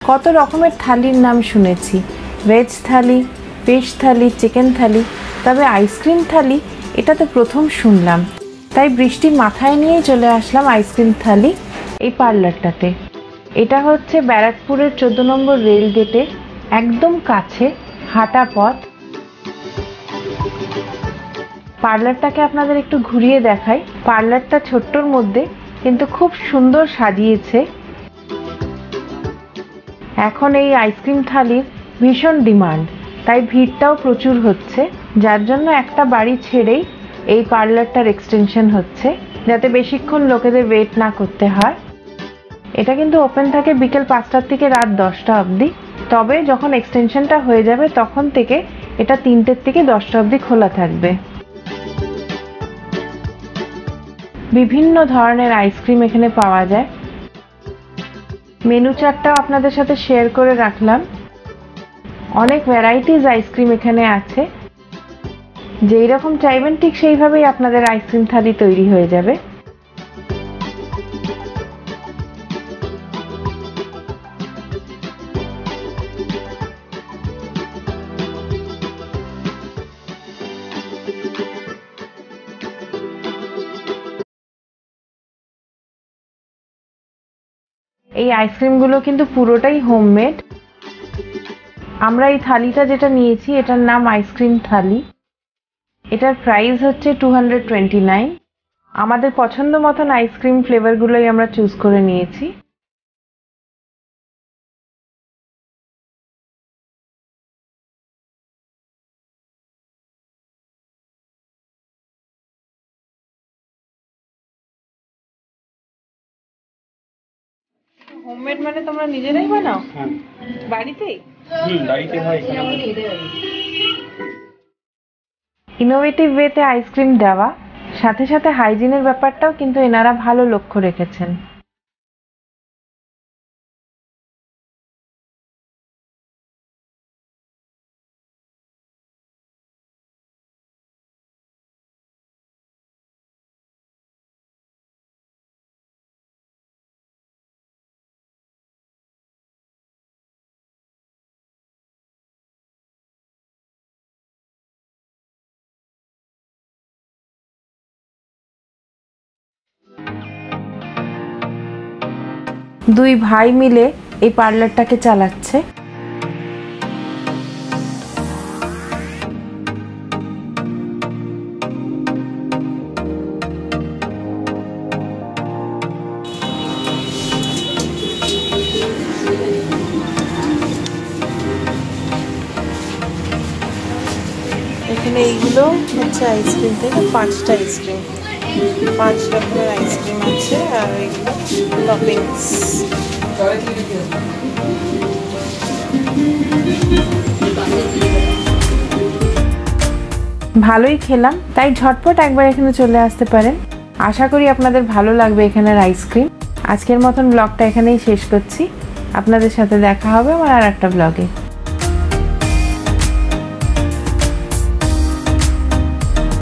কত রকমের থালির নাম শুনেছি, ভেজ থালি, ফিশ থালি, চিকেন থালি, তবে আইসক্রিম থালি এটা তো প্রথম শুনলাম। তাই বৃষ্টি মাথায় নিয়েই চলে আসলাম আইসক্রিম থালি এই পার্লারটাতে। এটা হচ্ছে ব্যারাকপুরের 14 নম্বর রেল গেটে একদম কাছে, হাঁটা পথ। পার্লারটাকে আপনাদের একটু ঘুরিয়ে দেখাই। পার্লারটা ছোট্টর মধ্যে কিন্তু খুব সুন্দর সাজিয়েছে। এখন এই আইসক্রিম থালির ভীষণ ডিমান্ড, তাই ভিড়টাও প্রচুর হচ্ছে, যার জন্য একটা বাড়ি ছেড়েই এই পার্লারটার এক্সটেনশন হচ্ছে, যাতে বেশিক্ষণ লোকেদের ওয়েট না করতে হয়। এটা কিন্তু ওপেন থাকে বিকেল 5টা থেকে রাত 10টা অবধি, তবে যখন এক্সটেনশনটা হয়ে যাবে তখন থেকে এটা 3টের থেকে 10টা অবধি খোলা থাকবে। বিভিন্ন ধরনের আইসক্রিম এখানে পাওয়া যায়। মেনু চার্টটাও আপনাদের সাথে শেয়ার করে রাখলাম। অনেক ভ্যারাইটিস আইসক্রিম এখানে আছে, যেই রকম চাইবেন ঠিক সেইভাবেই আপনাদের আইসক্রিম থালি তৈরি হয়ে যাবে। এই আইসক্রিমগুলো কিন্তু পুরোটাই হোমমেড। আমরা এই থালিটা যেটা নিয়েছি এটার নাম আইসক্রিম থালি। এটার প্রাইস হচ্ছে 229। আমাদের পছন্দ মতন আইসক্রিম ফ্লেভারগুলোই আমরা চুজ করে নিয়েছি। হোমমেড মানে তোমরা নিজেরাই বানাও? হ্যাঁ, বাড়িতেই। বাড়িতে হয়। ইনোভেটিভ ওয়েতে আইসক্রিম দেওয়া, সাথে সাথে হাইজিনের ব্যাপারটাও কিন্তু এনারা ভালো লক্ষ্য রেখেছেন। দুই ভাই মিলে এই পার্লারটাকে চালাচ্ছে। এখানে এইগুলো হচ্ছে আইসক্রিম থেকে 5টা আইসক্রিম, 5 রকমের আইসক্রিম আছে, আর এইগুলো টপিংস। ভালোই খেলাম, তাই ঝটপট একবার এখানে চলে আসতে পারেন। আশা করি আপনাদের ভালো লাগবে এখানের আইসক্রিম। আজকের মতন ব্লগটা এখানেই শেষ করছি। আপনাদের সাথে দেখা হবে আমার আর একটা ব্লগে।